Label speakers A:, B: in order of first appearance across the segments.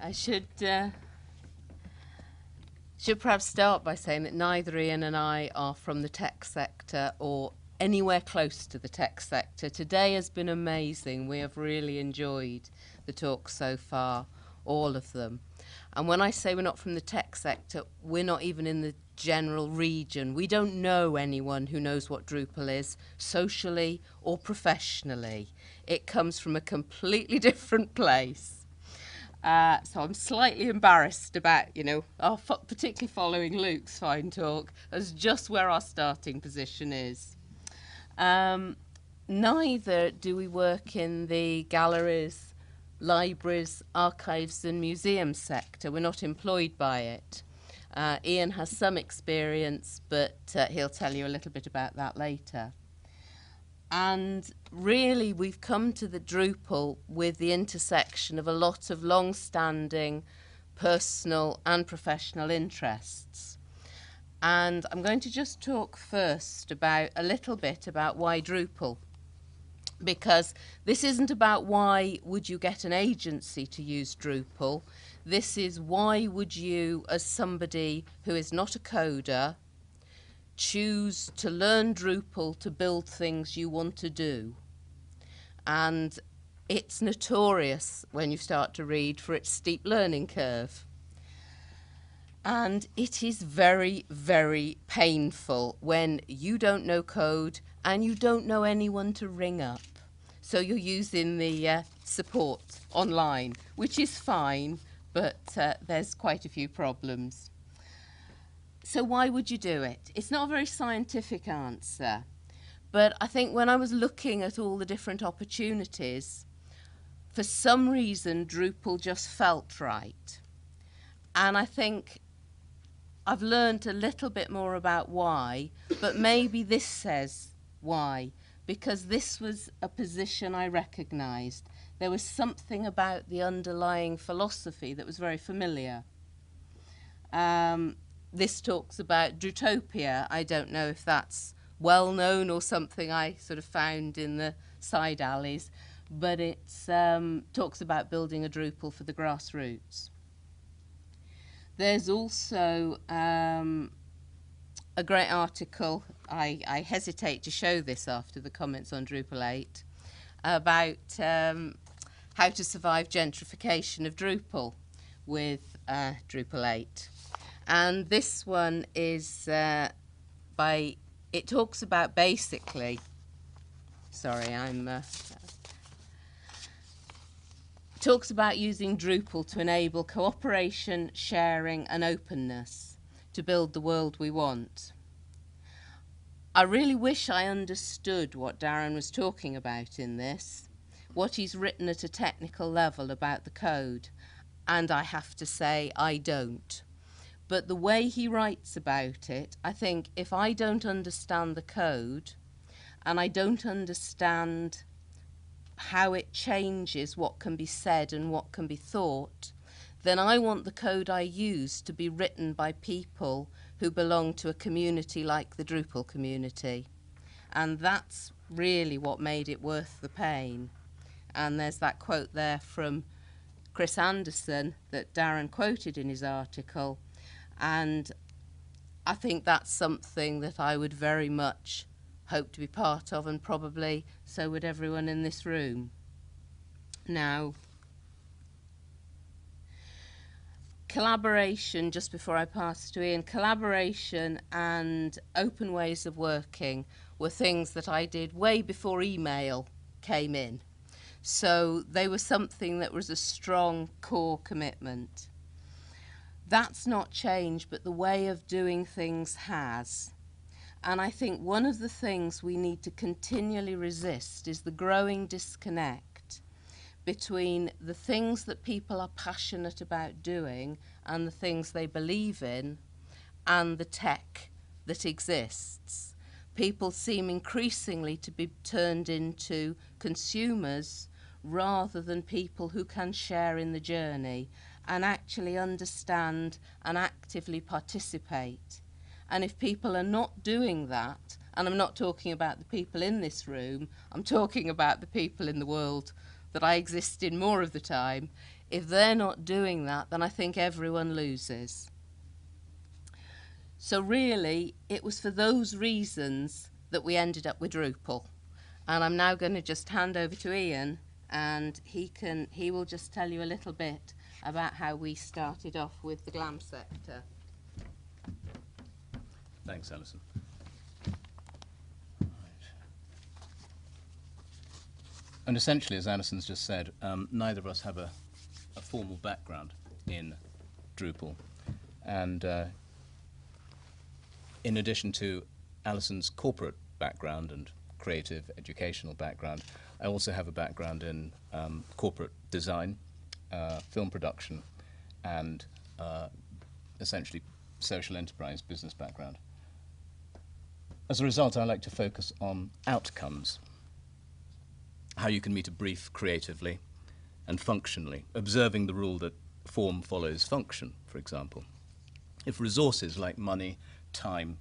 A: I should perhaps start by saying that neither Ian and I are from the tech sector or anywhere close to the tech sector. Today has been amazing. We have really enjoyed the talks so far, all of them. And when I say we're not from the tech sector, we're not even in the general region. We don't know anyone who knows what Drupal is, socially or professionally. It comes from a completely different place. So I'm slightly embarrassed about, particularly following Luke's fine talk, as just where our starting position is. Neither do we work in the galleries, libraries, archives and museums sector. We're not employed by it. Ian has some experience, but he'll tell you a little bit about that later. And really, we've come to the Drupal with the intersection of a lot of long-standing personal and professional interests. And I'm going to just talk first about a little bit about why Drupal, because this isn't about why would you get an agency to use Drupal. This is why would you, as somebody who is not a coder, choose to learn Drupal to build things you want to do. And it's notorious when you start to read for its steep learning curve. And it is very, very painful when you don't know code and you don't know anyone to ring up. So you're using the support online, which is fine, but there's quite a few problems. So why would you do it? It's not a very scientific answer, but I think when I was looking at all the different opportunities, for some reason Drupal just felt right. And I think I've learned a little bit more about why, but maybe this says why, because this was a position I recognised. There was something about the underlying philosophy that was very familiar. This talks about Drutopia. I don't know if that's well known or something I sort of found in the side alleys, but it talks about building a Drupal for the grassroots. There's also a great article, I hesitate to show this after the comments on Drupal 8, about how to survive gentrification of Drupal with Drupal 8. And this one is it talks about basically, talks about using Drupal to enable cooperation, sharing and openness to build the world we want. I really wish I understood what Darren was talking about in this, what he's written at a technical level about the code, and I have to say I don't. But the way he writes about it, I think if I don't understand the code and I don't understand how it changes what can be said and what can be thought, then I want the code I use to be written by people who belong to a community like the Drupal community. And that's really what made it worth the pain. And there's that quote there from Chris Anderson that Darren quoted in his article. And I think that's something that I would very much hope to be part of, and probably so would everyone in this room. Now, collaboration, just before I pass to Ian, collaboration and open ways of working were things that I did way before email came in. So they were something that was a strong core commitment. That's not changed, but the way of doing things has. And I think one of the things we need to continually resist is the growing disconnect between the things that people are passionate about doing and the things they believe in and the tech that exists. People seem increasingly to be turned into consumers rather than people who can share in the journey and actually understand and actively participate. And if people are not doing that, and I'm not talking about the people in this room, I'm talking about the people in the world that I exist in more of the time, If they're not doing that, then I think everyone loses. So really, it was for those reasons that we ended up with Drupal. And I'm now going to just hand over to Ian, and he will just tell you a little bit about how we started off with the GLAM sector.
B: Thanks, Alison. And essentially, as Alison's just said, neither of us have a formal background in Drupal. And in addition to Alison's corporate background and creative educational background, I also have a background in corporate design, film production, and essentially social enterprise business background. As a result, I like to focus on outcomes, how you can meet a brief creatively and functionally, observing the rule that form follows function, for example. If resources like money, time,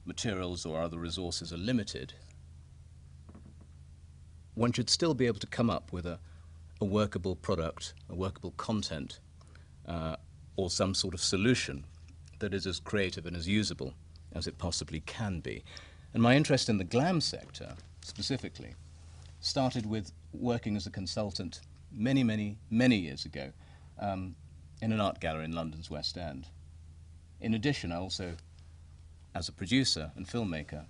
B: materials or other resources are limited, one should still be able to come up with a workable product, a workable content, or some sort of solution that is as creative and as usable as it possibly can be. And my interest in the GLAM sector, specifically, started with working as a consultant many years ago in an art gallery in London's West End. In addition, I also, as a producer and filmmaker,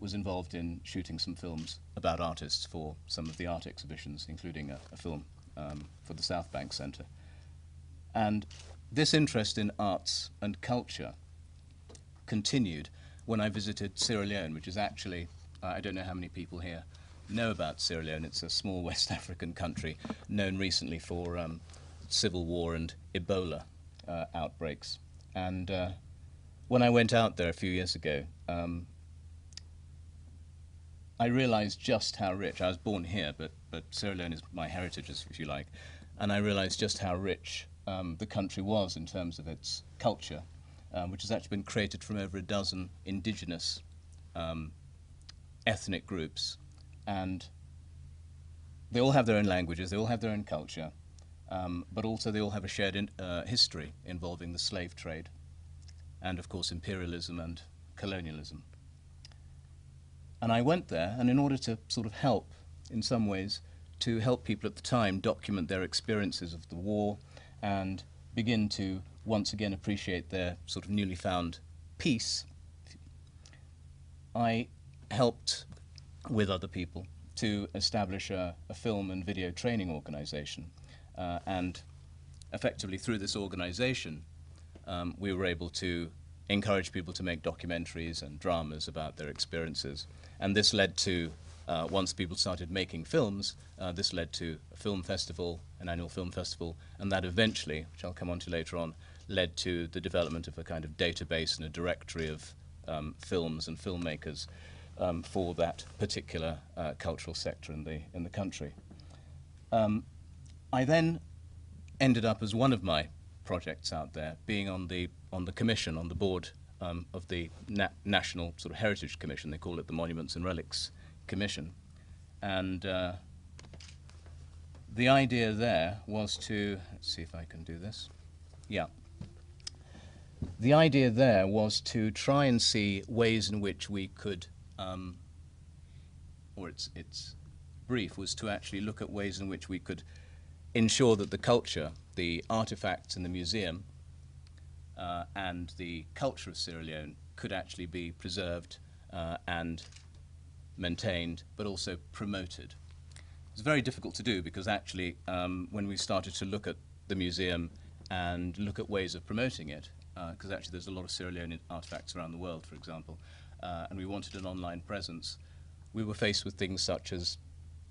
B: was involved in shooting some films about artists for some of the art exhibitions, including a film for the South Bank Centre. And this interest in arts and culture continued when I visited Sierra Leone, which is actually, I don't know how many people here know about Sierra Leone. It's a small West African country known recently for civil war and Ebola outbreaks. And when I went out there a few years ago, I realized just how rich, I was born here, but Sierra Leone is my heritage, if you like, and I realized just how rich the country was in terms of its culture, which has actually been created from over a dozen indigenous ethnic groups. And they all have their own languages, they all have their own culture, but also they all have a shared history involving the slave trade and, of course, imperialism and colonialism. And I went there, and in order to sort of help, in some ways, to help people at the time document their experiences of the war and begin to once again appreciate their sort of newly found peace, I helped with other people to establish a film and video training organization. And effectively through this organization, we were able to encourage people to make documentaries and dramas about their experiences. And this led to, once people started making films, this led to a film festival, an annual film festival, and that eventually, which I'll come on to later on, led to the development of a kind of database and a directory of films and filmmakers for that particular cultural sector in the country. I then ended up as one of my projects out there being on the commission, on the board of the National sort of Heritage Commission. They call it the Monuments and Relics Commission. And the idea there was to, let's see if I can do this. Yeah. The idea there was to try and see ways in which we could, or its brief was to actually look at ways in which we could ensure that the culture, the artifacts in the museum, and the culture of Sierra Leone could actually be preserved and maintained, but also promoted. It's very difficult to do because actually when we started to look at the museum and look at ways of promoting it, because actually there's a lot of Sierra Leone artifacts around the world, for example, and we wanted an online presence, we were faced with things such as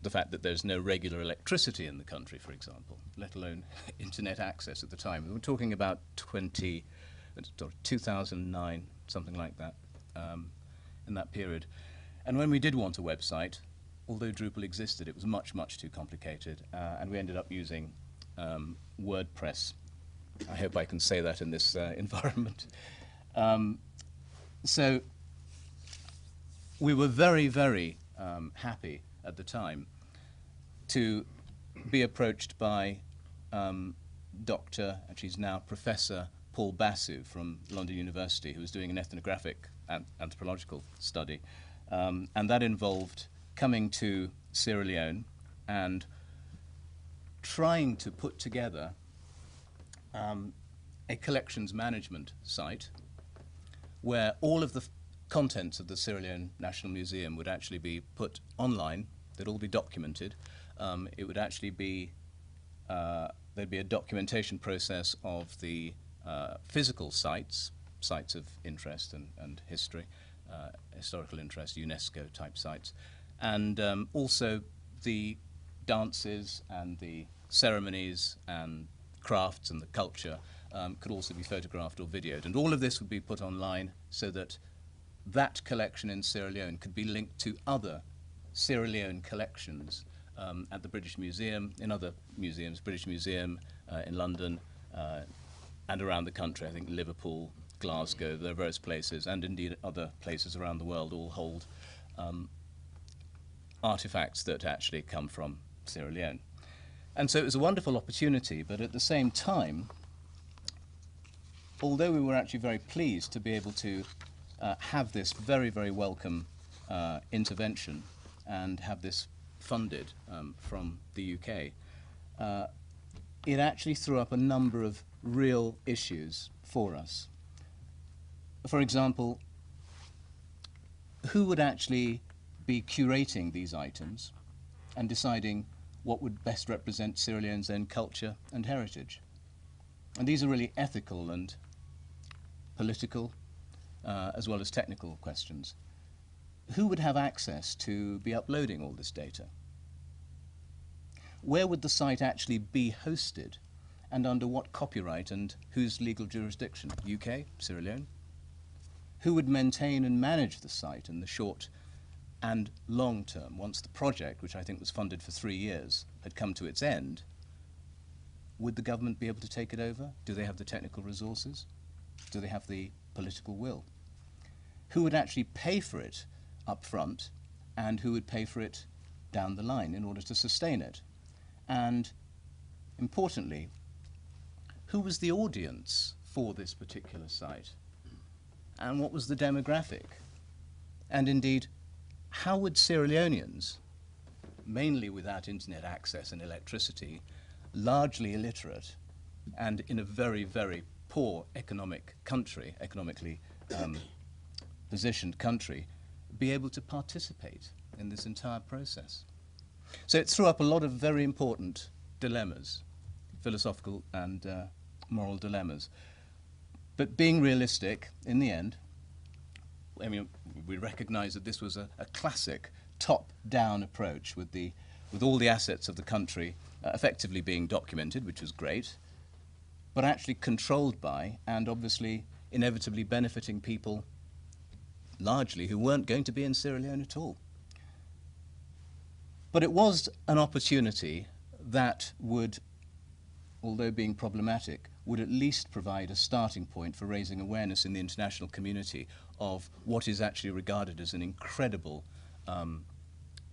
B: the fact that there's no regular electricity in the country, for example, let alone internet access at the time. We were talking about 2009, something like that, in that period. And when we did want a website, although Drupal existed, it was much too complicated, and we ended up using WordPress. I hope I can say that in this environment. So we were very happy at the time to be approached by Dr. actually he's now Professor Paul Basu from London University, who was doing an ethnographic and anthropological study. And that involved coming to Sierra Leone and trying to put together a collections management site where all of the contents of the Sierra Leone National Museum would actually be put online. They'd all be documented. It would actually be, there'd be a documentation process of the physical sites of interest and history, historical interest, UNESCO type sites, and also the dances and the ceremonies and crafts and the culture could also be photographed or videoed. And all of this would be put online so that that collection in Sierra Leone could be linked to other Sierra Leone collections at the British Museum, in other museums, British Museum in London and around the country. I think Liverpool, Glasgow, there are various places, and indeed other places around the world all hold artifacts that actually come from Sierra Leone. And so it was a wonderful opportunity, but at the same time, although we were actually very pleased to be able to have this very, very welcome intervention and have this funded from the UK, it actually threw up a number of real issues for us. For example, who would actually be curating these items and deciding what would best represent Sierra Leone's own culture and heritage? And these are really ethical and political, as well as technical questions. Who would have access to be uploading all this data? Where would the site actually be hosted, and under what copyright and whose legal jurisdiction? UK, Sierra Leone? Who would maintain and manage the site in the short and long term, once the project, which I think was funded for 3 years, had come to its end? Would the government be able to take it over? Do they have the technical resources? Do they have the political will? Who would actually pay for it up front, and who would pay for it down the line in order to sustain it? And importantly, who was the audience for this particular site? And what was the demographic? And indeed, how would Sierra Leoneans, mainly without internet access and electricity, largely illiterate, and in a very, very poor economic country, economically positioned country, be able to participate in this entire process? So it threw up a lot of very important dilemmas, philosophical and moral dilemmas. But being realistic, in the end, I mean, we recognize that this was a classic top-down approach with all the assets of the country effectively being documented, which was great, but actually controlled by and obviously inevitably benefiting people largely who weren't going to be in Sierra Leone at all. But it was an opportunity that would, although being problematic, would at least provide a starting point for raising awareness in the international community of what is actually regarded as an incredible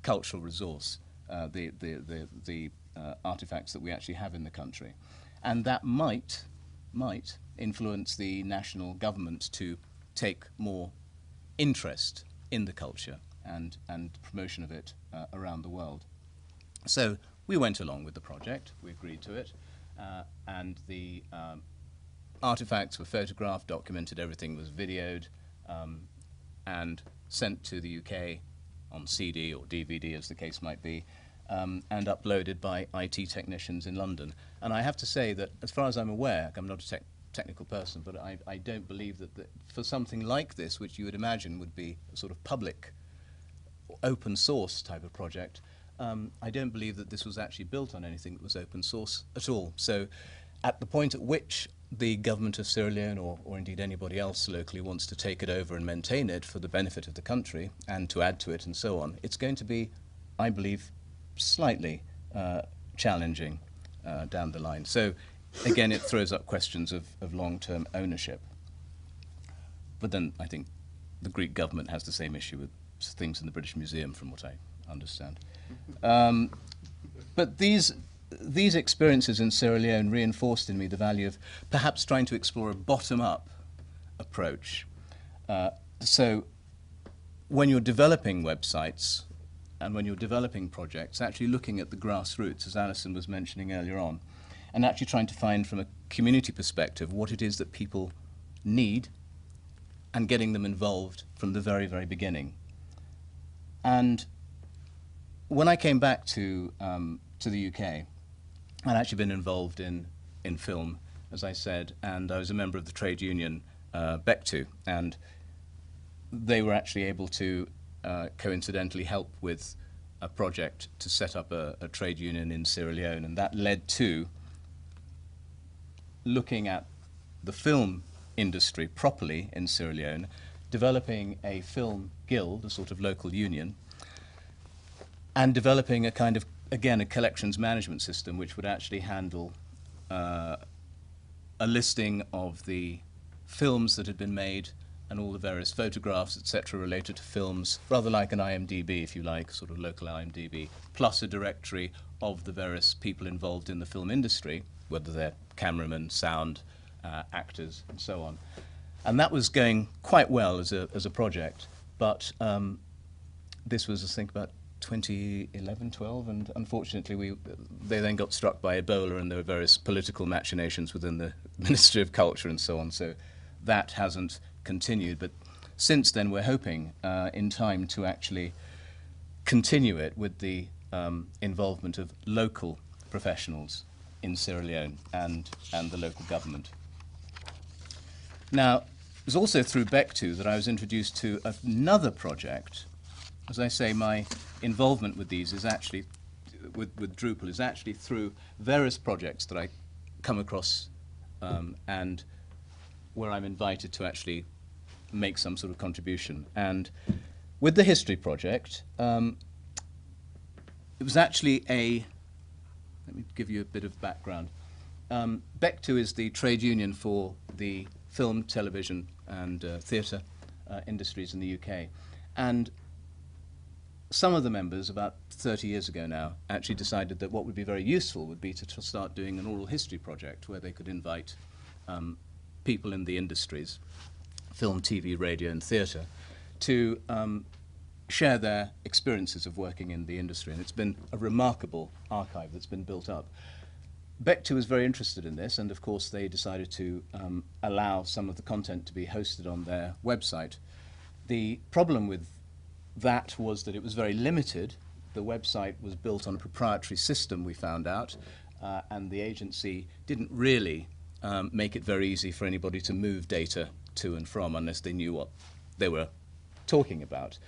B: cultural resource, the artifacts that we actually have in the country. And that might influence the national government to take more interest in the culture and promotion of it around the world. So we went along with the project, we agreed to it, and the artifacts were photographed, documented, everything was videoed, and sent to the UK on CD or DVD, as the case might be, and uploaded by IT technicians in London. And I have to say that, as far as I'm aware, I'm not a technical person, but I don't believe that for something like this, which you would imagine would be a sort of public, open source type of project, I don't believe that this was actually built on anything that was open source at all. So at the point at which the government of Sierra Leone, or indeed anybody else locally, wants to take it over and maintain it for the benefit of the country and to add to it and so on, it's going to be, I believe, slightly challenging down the line. So again, it throws up questions of long-term ownership. But then I think the Greek government has the same issue with things in the British Museum, from what I understand. But these these experiences in Sierra Leone reinforced in me the value of perhaps trying to explore a bottom-up approach. So when you're developing websites and when you're developing projects, actually looking at the grassroots, as Alison was mentioning earlier on, and actually trying to find from a community perspective what it is that people need and getting them involved from the very, very beginning. And when I came back to the UK, I'd actually been involved in film, as I said, and I was a member of the trade union BECTU, and they were actually able to coincidentally help with a project to set up a trade union in Sierra Leone, and that led to looking at the film industry properly in Sierra Leone, developing a film guild, a sort of local union, and developing a kind of, again, a collections management system which would actually handle a listing of the films that had been made and all the various photographs, etc., related to films, rather like an IMDb, if you like, sort of local IMDb, plus a directory of the various people involved in the film industry, whether they're cameramen, sound, actors, and so on. And that was going quite well as a project, but this was, I think, about 2011, 12, and unfortunately they then got struck by Ebola, and there were various political machinations within the Ministry of Culture and so on, so that hasn't continued. But since then we're hoping in time to actually continue it with the involvement of local professionals in Sierra Leone and the local government. Now, it was also through BECTU that I was introduced to another project. As I say, my involvement with these is actually, with Drupal, is actually through various projects that I come across and where I'm invited to actually make some sort of contribution. And with the history project, it was actually let me give you a bit of background. BECTU is the trade union for the film, television, and theatre industries in the UK. And some of the members, about 30 years ago now, actually decided that what would be very useful would be to start doing an oral history project where they could invite people in the industries, film, TV, radio, and theatre, to share their experiences of working in the industry. And it's been a remarkable archive that's been built up. BECTU was very interested in this, and of course they decided to allow some of the content to be hosted on their website. The problem with that was that it was very limited. The website was built on a proprietary system, we found out, and the agency didn't really make it very easy for anybody to move data to and from unless they knew what they were talking about,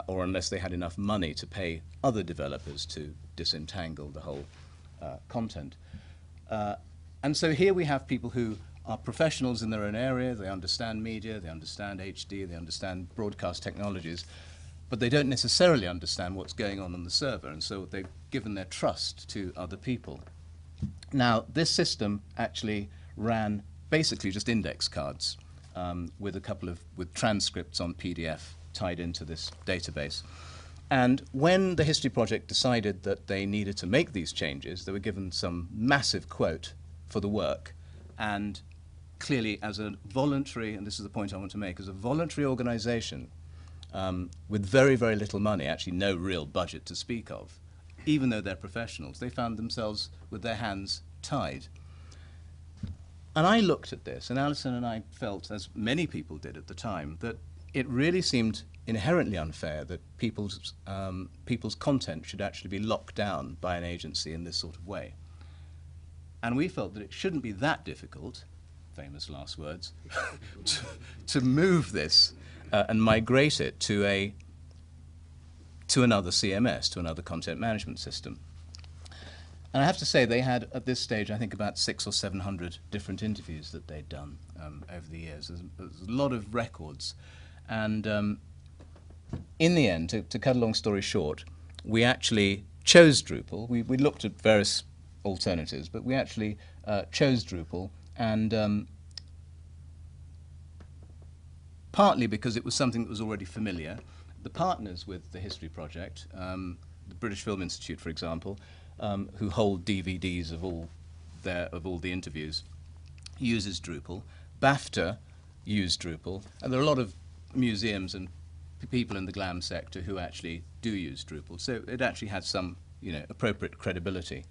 B: or unless they had enough money to pay other developers to disentangle the whole content. And so here we have people who are professionals in their own area. They understand media, they understand HD, they understand broadcast technologies, but they don't necessarily understand what's going on the server, and so they've given their trust to other people. Now, this system actually ran basically just index cards with transcripts on PDF tied into this database. And when the History Project decided that they needed to make these changes, they were given some massive quote for the work. And clearly, as a voluntary, and this is the point I want to make, as a voluntary organization with very, very little money, actually no real budget to speak of, even though they're professionals, they found themselves with their hands tied. And I looked at this, and Alison and I felt, as many people did at the time, that it really seemed inherently unfair that people's content should actually be locked down by an agency in this sort of way. And we felt that it shouldn't be that difficult, famous last words, to move this and migrate it to another CMS, to another content management system. And I have to say, they had, at this stage, I think about 600 or 700 different interviews that they'd done over the years. There's a lot of records. And in the end, to cut a long story short, we actually chose Drupal. We looked at various alternatives, but we actually chose Drupal, and partly because it was something that was already familiar. The partners with the History Project, the British Film Institute, for example, who hold DVDs of all the interviews, uses Drupal. BAFTA use Drupal, and there are a lot of museums and people in the GLAM sector who actually do use Drupal. So it actually has some, appropriate credibility.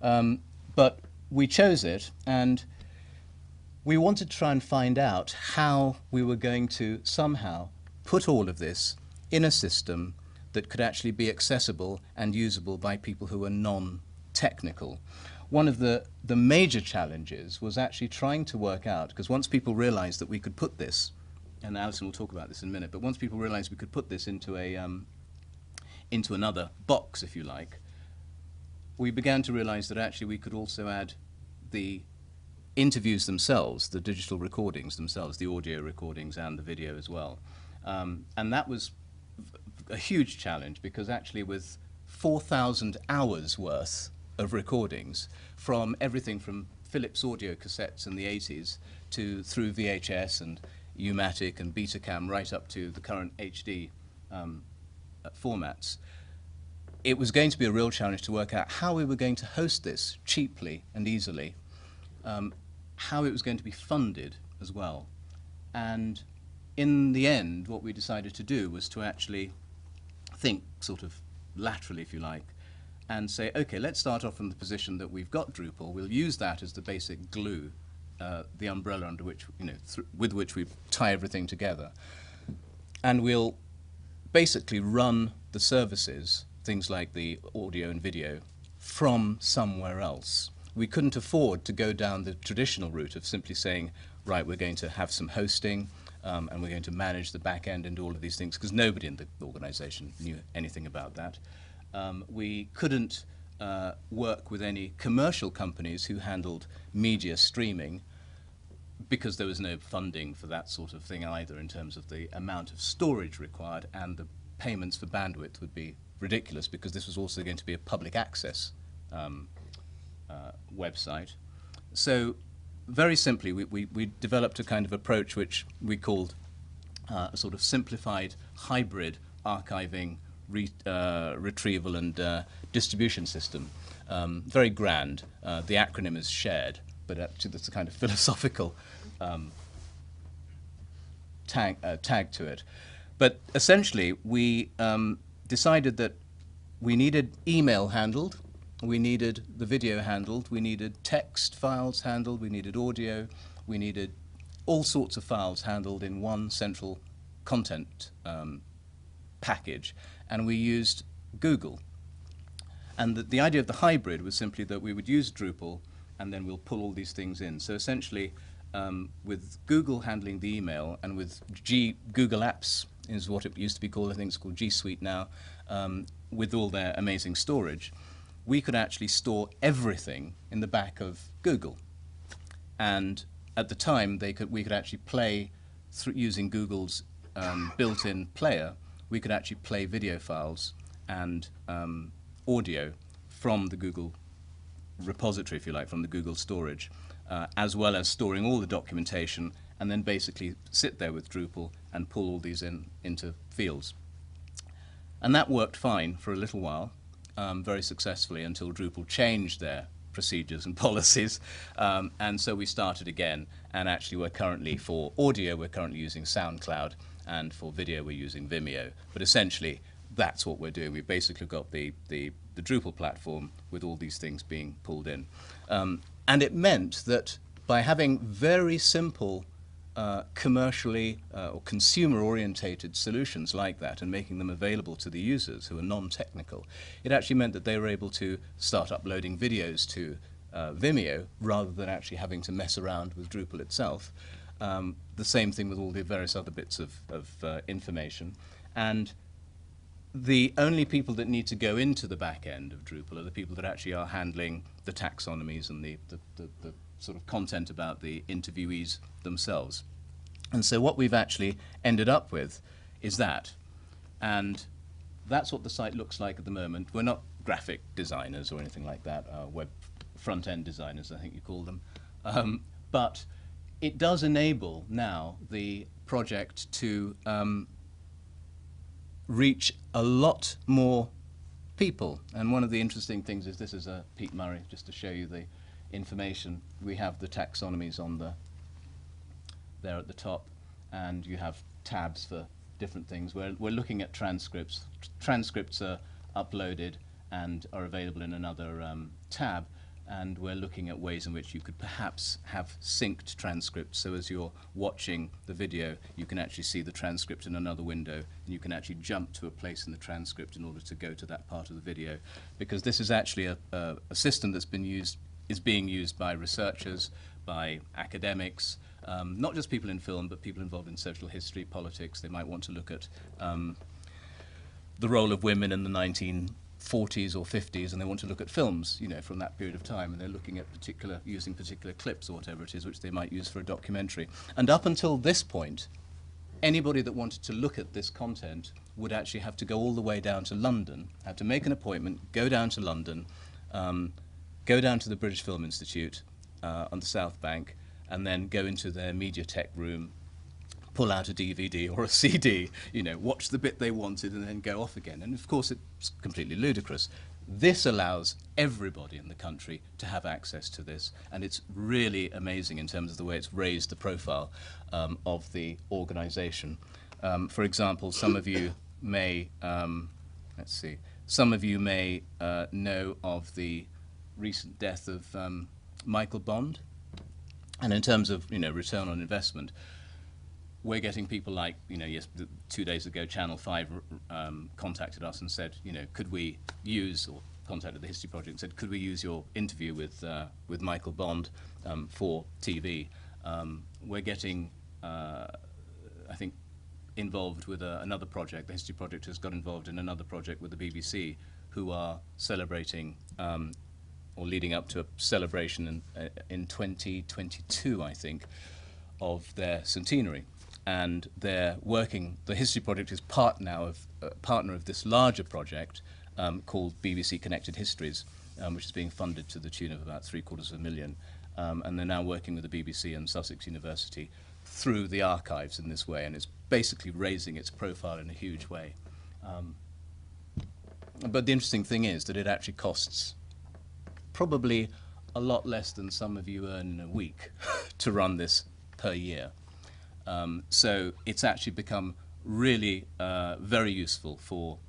B: But we chose it, and we wanted to try and find out how we were going to somehow put all of this in a system that could actually be accessible and usable by people who are non-technical. One of the major challenges was actually trying to work out, because once people realized that we could put this, and Alison will talk about this in a minute, but once people realized we could put this into another box, if you like, we began to realize that actually we could also add the interviews themselves, the digital recordings themselves, the audio recordings and the video as well. And that was a huge challenge, because actually with 4,000 hours worth of recordings, from everything from Philips audio cassettes in the 80s through VHS and U-matic and Betacam right up to the current HD formats, it was going to be a real challenge to work out how we were going to host this cheaply and easily, how it was going to be funded as well. And in the end, what we decided to do was to actually think sort of laterally, if you like, and say, okay, let's start off from the position that we've got Drupal. We'll use that as the basic glue, the umbrella under which, with which we tie everything together. And we'll basically run the services, things like the audio and video, from somewhere else. We couldn't afford to go down the traditional route of simply saying, right, we're going to have some hosting, and we're going to manage the back end and all of these things, because nobody in the organization knew anything about that. We couldn't work with any commercial companies who handled media streaming, because there was no funding for that sort of thing either, in terms of the amount of storage required, and the payments for bandwidth would be ridiculous, because this was also going to be a public access website. So very simply, we developed a kind of approach which we called a sort of simplified hybrid archiving, retrieval and distribution system. Very grand. The acronym is SHARED, but actually that's a kind of philosophical tag to it. But essentially, we decided that we needed email handled, we needed the video handled, we needed text files handled, we needed audio, we needed all sorts of files handled in one central content package, and we used Google. And the idea of the hybrid was simply that we would use Drupal, and then we'll pull all these things in. So essentially, with Google handling the email, and with Google Apps is what it used to be called, I think it's called G Suite now, with all their amazing storage, we could actually store everything in the back of Google. And at the time, we could actually play, using Google's built-in player, we could actually play video files and audio from the Google repository, if you like, from the Google storage, as well as storing all the documentation, and then basically sit there with Drupal and pull all these into fields. And that worked fine for a little while, very successfully, until Drupal changed their procedures and policies, and so we started again, and actually we're currently, for audio, we're currently using SoundCloud, and for video we're using Vimeo. But essentially, that's what we're doing. We've basically got the Drupal platform with all these things being pulled in. And it meant that by having very simple commercially or consumer-orientated solutions like that, and making them available to the users who are non-technical, it actually meant that they were able to start uploading videos to Vimeo rather than actually having to mess around with Drupal itself. The same thing with all the various other bits of information. And the only people that need to go into the back end of Drupal are the people that actually are handling the taxonomies and the sort of content about the interviewees themselves. And so what we've actually ended up with is that. And that's what the site looks like at the moment. We're not graphic designers or anything like that, web front-end designers, I think you call them. But it does enable now the project to reach a lot more people. And one of the interesting things is this is a Pete Murray, just to show you the information. We have the taxonomies on there at the top, and you have tabs for different things. We're looking at transcripts. Transcripts are uploaded and are available in another tab, and we're looking at ways in which you could perhaps have synced transcripts, so as you're watching the video you can actually see the transcript in another window, and you can actually jump to a place in the transcript in order to go to that part of the video, because this is actually a system that's is being used by researchers, by academics, not just people in film, but people involved in social history, politics. They might want to look at the role of women in the 1940s or 50s, and they want to look at films, you know, from that period of time, and they're looking at using particular clips or whatever it is, which they might use for a documentary. And up until this point, anybody that wanted to look at this content would actually have to go all the way down to London, have to make an appointment, go down to London, go down to the British Film Institute on the South Bank, and then go into their Mediatek room, pull out a DVD or a CD, you know, watch the bit they wanted and then go off again. And of course it's completely ludicrous. This allows everybody in the country to have access to this, and it's really amazing in terms of the way it's raised the profile of the organisation. For example, some of you may, some of you may know of the recent death of Michael Bond. And in terms of, you know, return on investment, we're getting people like, you know, 2 days ago, Channel 5 contacted us and said, you know, could we use, or contacted the History Project and said, could we use your interview with Michael Bond for TV? We're getting, I think, involved with another project. The History Project has got involved in another project with the BBC, who are celebrating or leading up to a celebration in 2022, I think, of their centenary. And they're working, the History Project is partner of this larger project called BBC Connected Histories, which is being funded to the tune of about £750,000. And they're now working with the BBC and Sussex University through the archives in this way, and it's basically raising its profile in a huge way. But the interesting thing is that it actually costs probably a lot less than some of you earn in a week to run this per year. So it's actually become really very useful for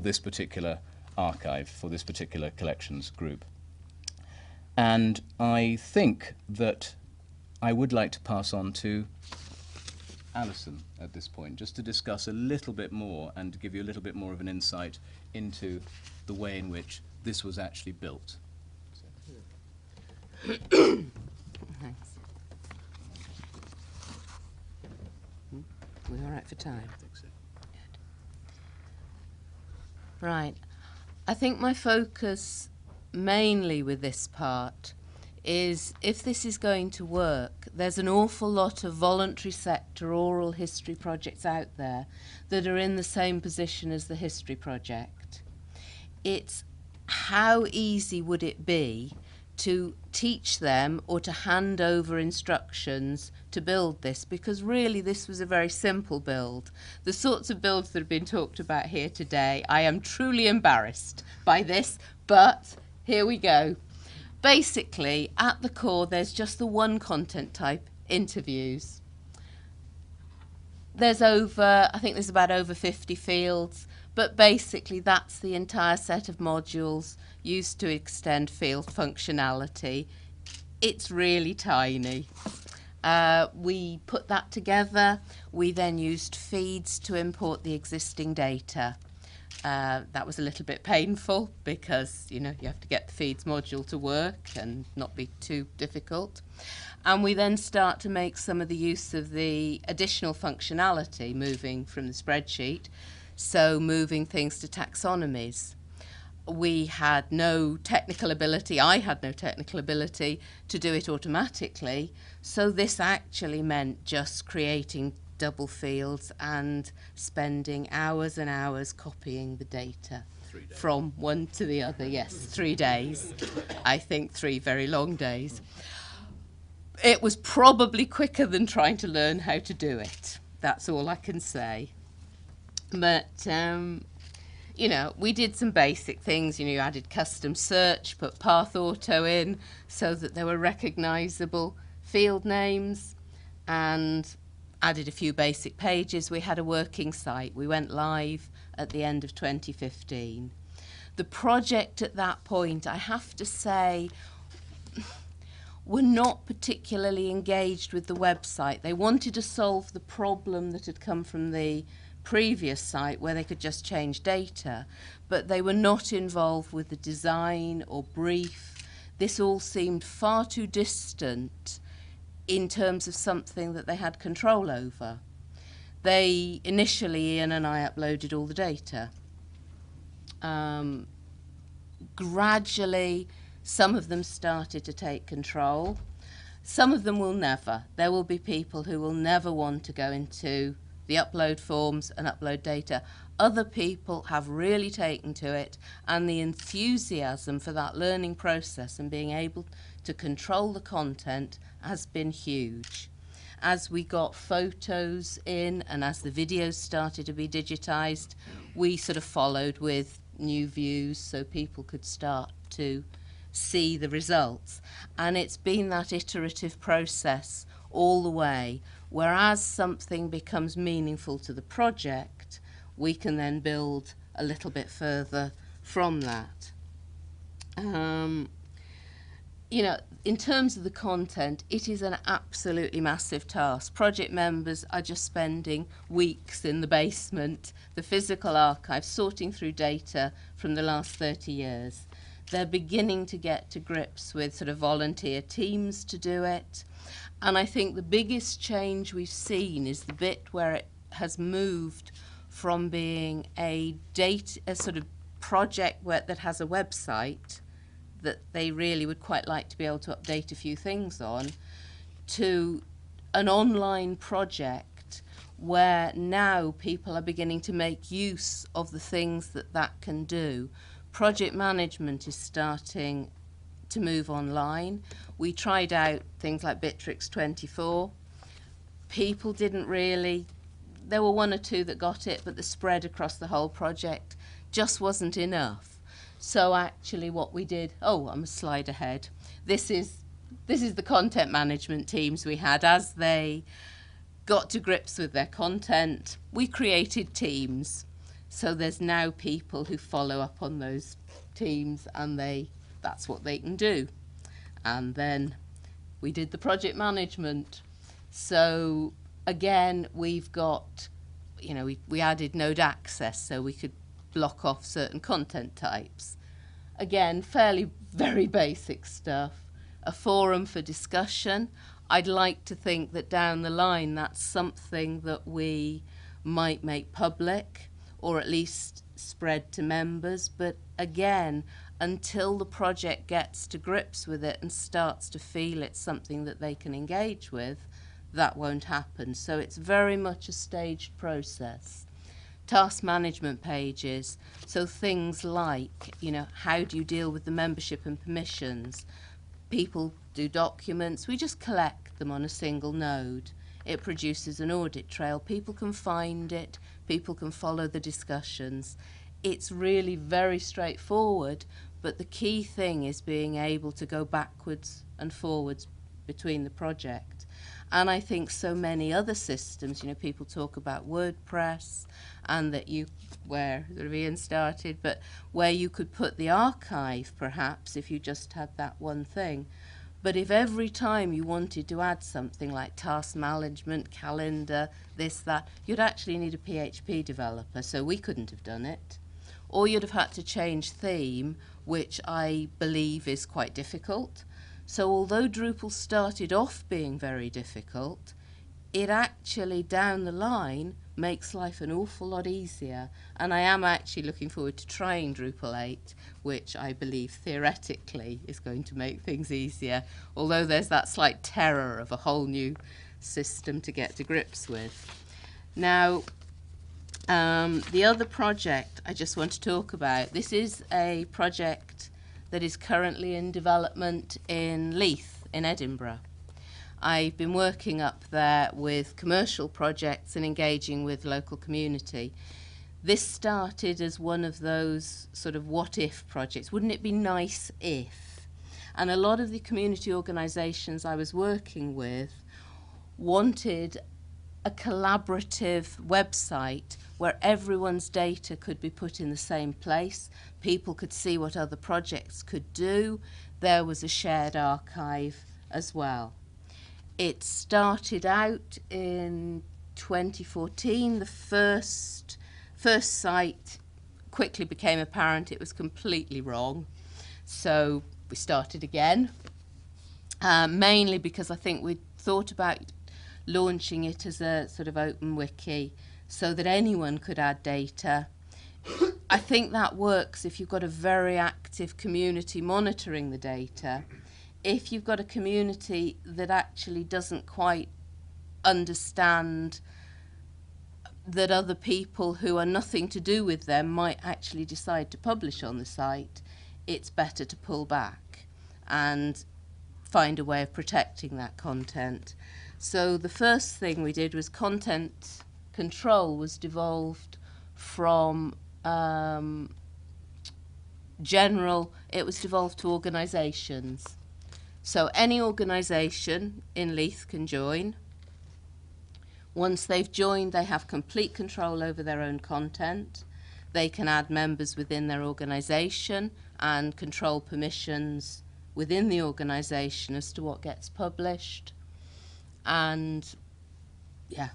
B: this particular archive, for this particular collections group. And I think that I would like to pass on to Alison at this point, just to discuss a little bit more and to give you a little bit more of an insight into the way in which this was actually built.
A: Thanks. We're all right for time?
B: I think so.
A: Good. Right. I think my focus mainly with this part is, if this is going to work, there's an awful lot of voluntary sector oral history projects out there that are in the same position as the History Project. It's how easy would it be to teach them or to hand over instructions to build this, because really this was a very simple build. The sorts of builds that have been talked about here today, I am truly embarrassed by this, but here we go. Basically, at the core, there's just the one content type, interviews. I think there's about over 50 fields, but basically that's the entire set of modules used to extend field functionality. It's really tiny. We put that together. We then used feeds to import the existing data. That was a little bit painful because, you know, you have to get the feeds module to work and not be too difficult. And we then start to make some of the use of the additional functionality, moving from the spreadsheet, so moving things to taxonomies. We had no technical ability, I had no technical ability to do it automatically, so this actually meant just creating double fields and spending hours and hours copying the data from one to the other. Yes, 3 days. I think 3 very long days. It was probably quicker than trying to learn how to do it. That's all I can say. But you know, we did some basic things. You know, you added custom search, put path auto in so that there were recognizable field names, and added a few basic pages. We had a working site. We went live at the end of 2015. The project at that point, I have to say, were not particularly engaged with the website. They wanted to solve the problem that had come from the previous site where they could just change data, but they were not involved with the design or brief. This all seemed far too distant in terms of something that they had control over. They initially, Ian and I uploaded all the data. Gradually, some of them started to take control. Some of them will never. There will be people who will never want to go into the upload forms and upload data. Other people have really taken to it, and the enthusiasm for that learning process and being able to control the content has been huge. As we got photos in and as the videos started to be digitised, we sort of followed with new views so people could start to see the results. And it's been that iterative process all the way, whereas something becomes meaningful to the project, we can then build a little bit further from that. You know, in terms of the content, it is an absolutely massive task. Project members are just spending weeks in the basement, the physical archive, sorting through data from the last 30 years. They're beginning to get to grips with sort of volunteer teams to do it. And I think the biggest change we've seen is the bit where it has moved from being a sort of project that has a website that they really would quite like to be able to update a few things on, to an online project where now people are beginning to make use of the things that that can do. Project management is starting to move online. We tried out things like Bitrix 24. People didn't really, there were one or two that got it, but the spread across the whole project just wasn't enough. So actually what we did, I'm a slide ahead. This is the content management teams we had. As they got to grips with their content, we created teams. So there's now people who follow up on those teams, and that's what they can do. And then we did the project management. So again, we've got, you know, we added node access so we could block off certain content types. Again, very basic stuff. A forum for discussion. I'd like to think that down the line that's something that we might make public, or at least spread to members. But again, until the project gets to grips with it and starts to feel it's something that they can engage with, that won't happen. So it's very much a staged process. Task management pages, so things like, you know, how do you deal with the membership and permissions? People do documents, we just collect them on a single node. It produces an audit trail. People can find it, people can follow the discussions. It's really very straightforward, but the key thing is being able to go backwards and forwards between the project. And I think so many other systems, you know, people talk about WordPress, and that where Ian started, but where you could put the archive perhaps if you just had that one thing. But if every time you wanted to add something like task management, calendar, this, that, you'd actually need a PHP developer, so we couldn't have done it. Or you'd have had to change theme, which I believe is quite difficult. So although Drupal started off being very difficult, it actually down the line makes life an awful lot easier. And I am actually looking forward to trying Drupal 8, which I believe theoretically is going to make things easier, although there's that slight terror of a whole new system to get to grips with. Now, the other project I just want to talk about, this is a project that is currently in development in Leith in Edinburgh. I've been working up there with commercial projects and engaging with local community. This started as one of those sort of what-if projects. Wouldn't it be nice if? And a lot of the community organisations I was working with wanted a collaborative website where everyone's data could be put in the same place. People could see what other projects could do. There was a shared archive as well. It started out in 2014. The first site quickly became apparent it was completely wrong. So we started again, mainly because I think we thought about launching it as a sort of open wiki so that anyone could add data. I think that works if you've got a very active community monitoring the data. If you've got a community that actually doesn't quite understand that other people who are nothing to do with them might actually decide to publish on the site, it's better to pull back and find a way of protecting that content. So the first thing we did was content control was devolved from general, it was devolved to organisations. So any organisation in Leith can join. Once they've joined, they have complete control over their own content. They can add members within their organisation and control permissions within the organisation as to what gets published. And yeah,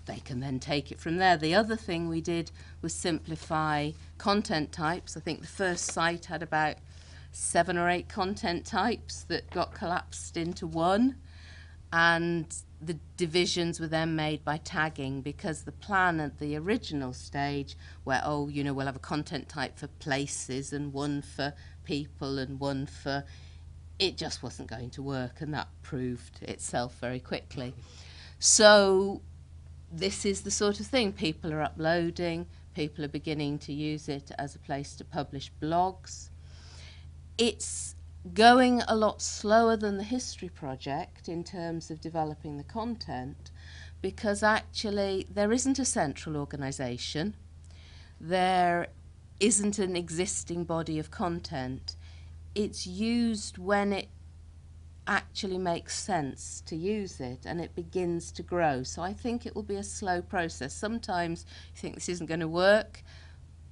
A: they can then take it from there. The other thing we did was simplify content types. I think the first site had about 7 or 8 content types that got collapsed into one. And the divisions were then made by tagging, because the plan at the original stage where, oh, you know, we'll have a content type for places and one for people and one for... It just wasn't going to work, and that proved itself very quickly. So this is the sort of thing. People are uploading, people are beginning to use it as a place to publish blogs. It's going a lot slower than the history project in terms of developing the content, because actually there isn't a central organisation, there isn't an existing body of content. It's used when it actually makes sense to use it, and it begins to grow. So I think it will be a slow process. Sometimes you think this isn't going to work,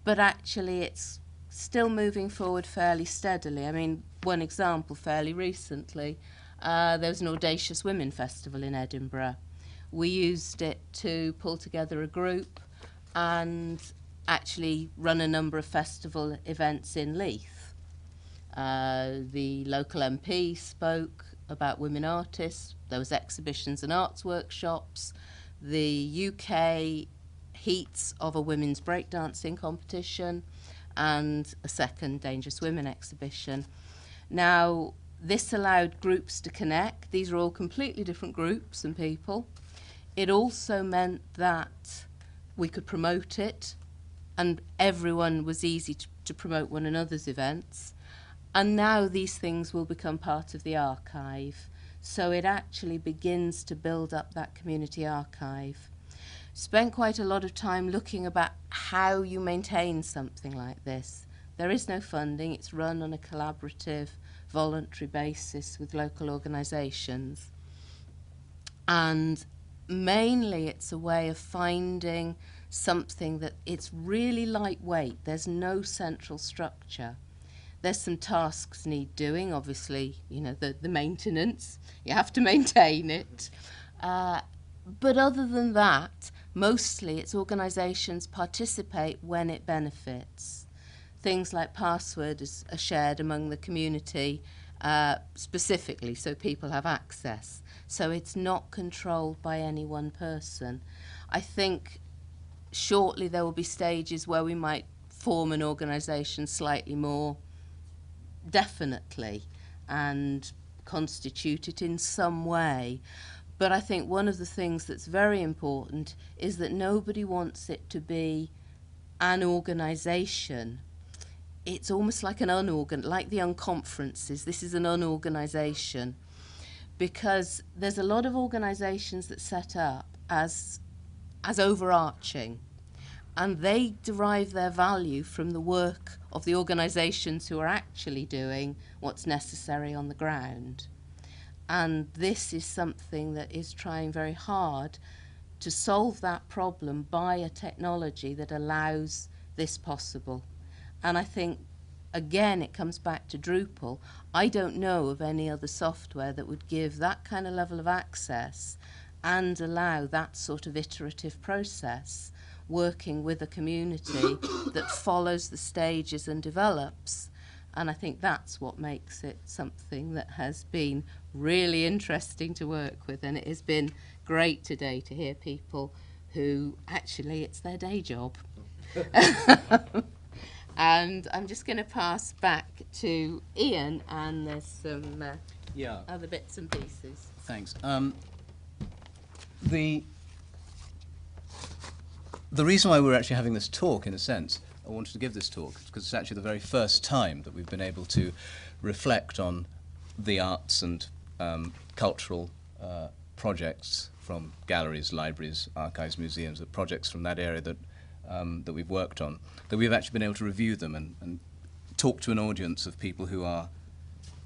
A: but actually it's still moving forward fairly steadily. I mean, one example fairly recently, there was an Audacious Women Festival in Edinburgh. We used it to pull together a group and actually run a number of festival events in Leith. The local MP spoke about women artists. There was exhibitions and arts workshops. The UK heats of a women's breakdancing competition, and a second Dangerous Women exhibition. Now, this allowed groups to connect. These are all completely different groups and people. It also meant that we could promote it, and everyone was easy to promote one another's events. And now these things will become part of the archive. So it actually begins to build up that community archive. Spent quite a lot of time looking about how you maintain something like this. There is no funding. It's run on a collaborative, voluntary basis with local organisations. And mainly it's a way of finding something that it's really lightweight. There's no central structure. There's some tasks need doing, obviously, you know, the maintenance. You have to maintain it. But other than that, mostly it's organisations participate when it benefits. Things like passwords are shared among the community specifically, so people have access. So it's not controlled by any one person. I think shortly there will be stages where we might form an organisation slightly more definitely and constitute it in some way. But I think one of the things that's very important is that nobody wants it to be an organisation. It's almost like like the unconferences. This is an unorganisation, because there's a lot of organisations that set up as overarching, and they derive their value from the work of the organisations who are actually doing what's necessary on the ground. And this is something that is trying very hard to solve that problem by a technology that allows this possible. And I think, again, it comes back to Drupal. I don't know of any other software that would give that kind of level of access and allow that sort of iterative process, working with a community that follows the stages and develops. And I think that's what makes it something that has been really interesting to work with. And it has been great today to hear people who actually it's their day job. And I'm just going to pass back to Ian, and there's some other bits and pieces.
B: Thanks. The reason why we're actually having this talk, in a sense, I wanted to give this talk, because it's actually the very first time that we've been able to reflect on the arts and cultural projects from galleries, libraries, archives, museums, projects from that area that we've worked on, that we've actually been able to review them and talk to an audience of people who are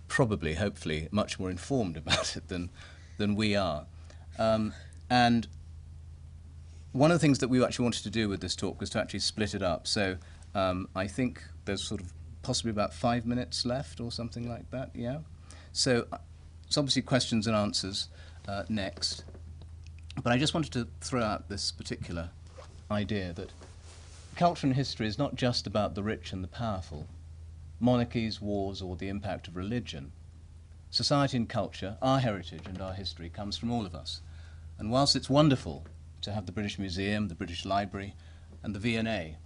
B: probably, hopefully, much more informed about it than we are. And one of the things that we actually wanted to do with this talk was to actually split it up. So I think there's sort of possibly about 5 minutes left or something like that, yeah? So it's obviously questions and answers next. But I just wanted to throw out this particular idea that culture and history is not just about the rich and the powerful, monarchies, wars, or the impact of religion. Society and culture, our heritage and our history, comes from all of us. And whilst it's wonderful to have the British Museum, the British Library, and the V&A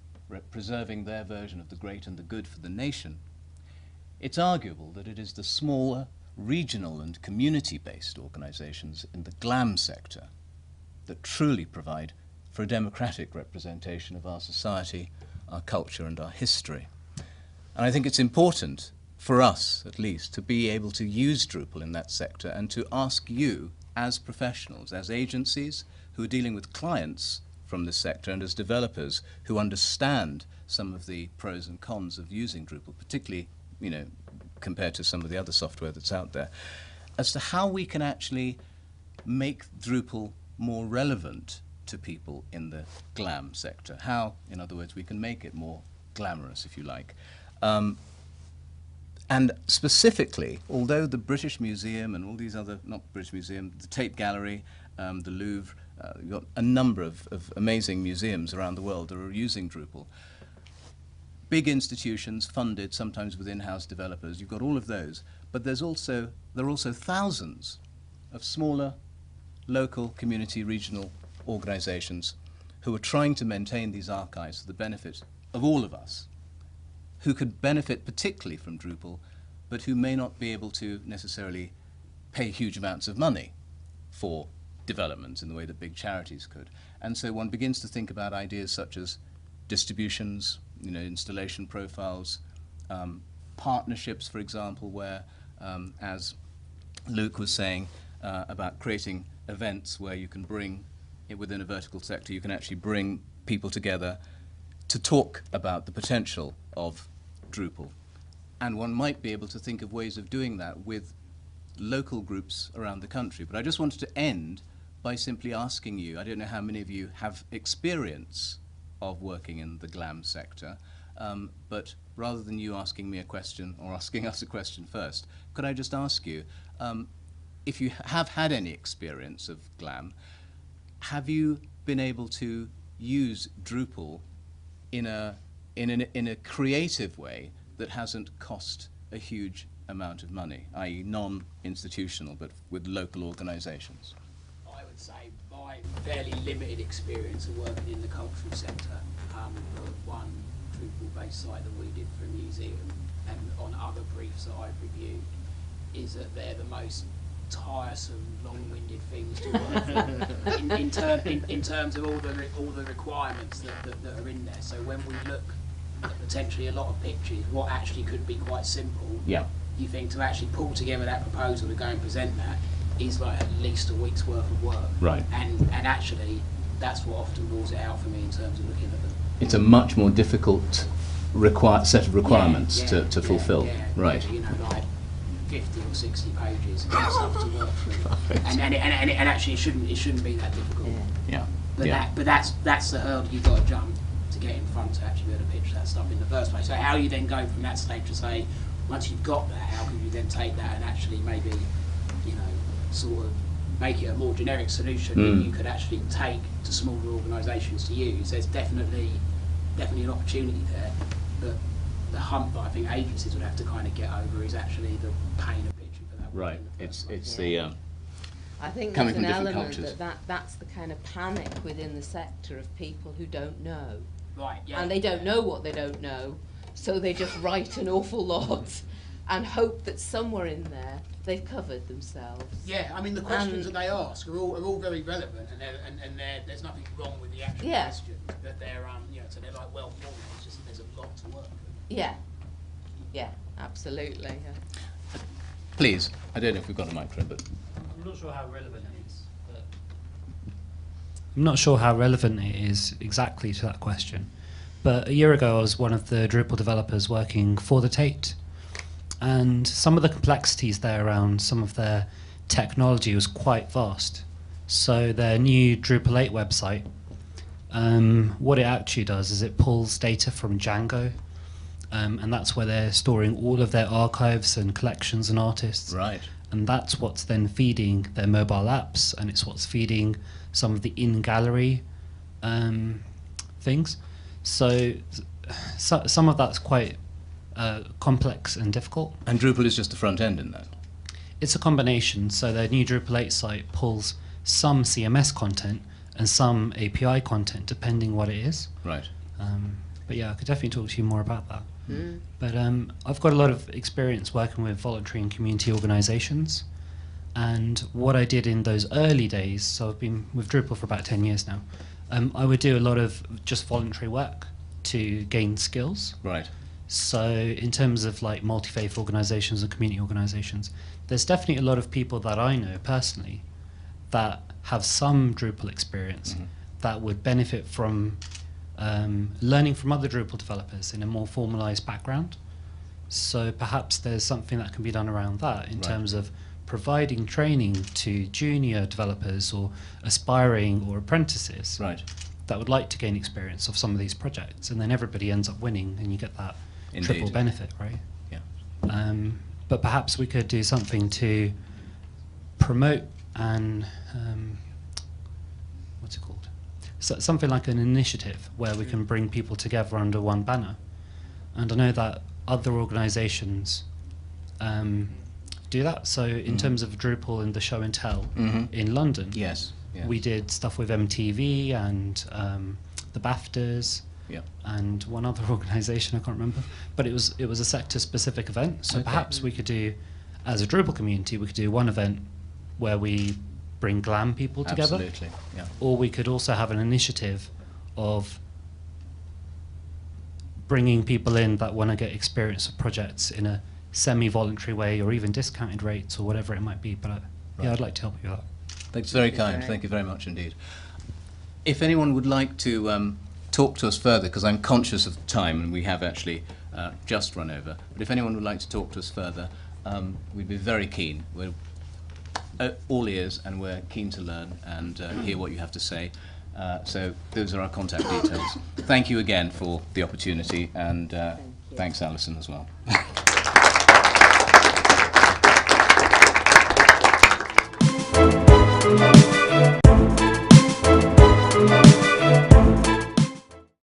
B: preserving their version of the great and the good for the nation, it's arguable that it is the smaller, regional and community-based organisations in the GLAM sector that truly provide for a democratic representation of our society, our culture and our history. And I think it's important, for us at least, to be able to use Drupal in that sector and to ask you, as professionals, as agencies who are dealing with clients from this sector and as developers who understand some of the pros and cons of using Drupal, particularly, you know, compared to some of the other software that's out there, as to how we can actually make Drupal more relevant to people in the GLAM sector. How, in other words, we can make it more glamorous, if you like. And specifically, although the British Museum and all these other, not British Museum, the Tate Gallery, the Louvre, you've got a number of amazing museums around the world that are using Drupal. Big institutions funded, sometimes with in-house developers, you've got all of those. But there are also thousands of smaller, local, community, regional organisations who are trying to maintain these archives for the benefit of all of us, who could benefit particularly from Drupal, but who may not be able to necessarily pay huge amounts of money for development in the way that big charities could. And so one begins to think about ideas such as distributions, you know, installation profiles, partnerships, for example, where, as Luke was saying, about creating events where you can bring, within a vertical sector, you can actually bring people together to talk about the potential of Drupal. And one might be able to think of ways of doing that with local groups around the country. But I just wanted to end by simply asking you, I don't know how many of you have experience of working in the GLAM sector, but rather than you asking me a question or asking us a question first, could I just ask you, if you have had any experience of GLAM, have you been able to use Drupal in a creative way that hasn't cost a huge amount of money, i.e. non-institutional, but with local organisations?
C: I would say my fairly limited experience of working in the cultural sector, one Drupal-based site that we did for a museum and on other briefs that I've reviewed, is that they're the most tiresome, long-winded things to work for in terms of all the requirements that are in there. So when we look at potentially a lot of pictures, what actually could be quite simple,
B: yeah,
C: you think to actually pull together that proposal to go and present that is like at least a week's worth of work.
B: Right.
C: And actually, that's what often rules it out for me in terms of looking at
B: it's a much more difficult set of requirements to fulfil. Right.
C: You know, like 50 or 60 pages of stuff to work through, and actually it shouldn't be that difficult.
B: Yeah.
C: But that's the hurdle you've got to jump to get in front to actually be able to pitch that stuff in the first place. So how you then go from that stage to say, once you've got that, how can you then take that and actually maybe, you know, sort of make it a more generic solution that you could actually take to smaller organisations to use? There's definitely an opportunity there, but the hump that I think agencies would have to kind of get over is actually the pain of pitching for that.
B: Right. It's
A: I think
B: coming
A: there's an
B: from different
A: element
B: cultures.
A: that's the kind of panic within the sector of people who don't know.
C: Right, yeah.
A: And they don't know what they don't know, so they just write an awful lot and hope that somewhere in there they've covered themselves.
C: Yeah, I mean the questions that they ask are all very relevant, and there's nothing wrong with the actual question, but they're you know, so they're like well formed. It's just that there's a lot to work with.
A: Yeah, absolutely. Yeah.
B: Please, I don't know if we've got a microphone, but
D: I'm not sure how relevant it is. I'm not sure how relevant it is exactly to that question, but a year ago I was one of the Drupal developers working for the Tate, and some of the complexities there around some of their technology was quite vast. So their new Drupal 8 website, what it actually does is it pulls data from Django, and that's where they're storing all of their archives and collections and artists.
B: right.
D: And that's what's then feeding their mobile apps, and it's what's feeding some of the in-gallery things. So some of that's quite complex and difficult.
B: And Drupal is just the front end in that.
D: It's a combination. So their new Drupal 8 site pulls some CMS content and some API content, depending what it is.
B: Right.
D: But yeah, I could definitely talk to you more about that. But I've got a lot of experience working with voluntary and community organisations. And what I did in those early days, so I've been with Drupal for about 10 years now, I would do a lot of just voluntary work to gain skills.
B: Right.
D: So in terms of like multi-faith organisations and community organisations, there's definitely a lot of people that I know personally that have some Drupal experience that would benefit from learning from other Drupal developers in a more formalised background. So perhaps there's something that can be done around that in terms of providing training to junior developers or aspiring or apprentices that would like to gain experience of some of these projects, and then everybody ends up winning and you get that triple benefit, right?
B: Yeah.
D: But perhaps we could do something to promote and what's it called? So something like an initiative where we can bring people together under one banner. And I know that other organisations do that. So in terms of Drupal and the show and tell in London,
B: Yes.
D: we did stuff with MTV and the BAFTAs and one other organisation, I can't remember. But it was a sector-specific event. So perhaps we could do, as a Drupal community, we could do one event where we bring GLAM people together.
B: Absolutely. Yeah.
D: Or we could also have an initiative of bringing people in that want to get experience of projects in a semi-voluntary way, or even discounted rates, or whatever it might be. But yeah, I'd like to help you with that.
B: That's very kind. Thank you very much indeed. If anyone would like to talk to us further, because I'm conscious of time and we have actually just run over, but if anyone would like to talk to us further, we'd be very keen. We're all ears, and we're keen to learn and hear what you have to say. So those are our contact details. Thank you again for the opportunity, and thanks, Alison, as well.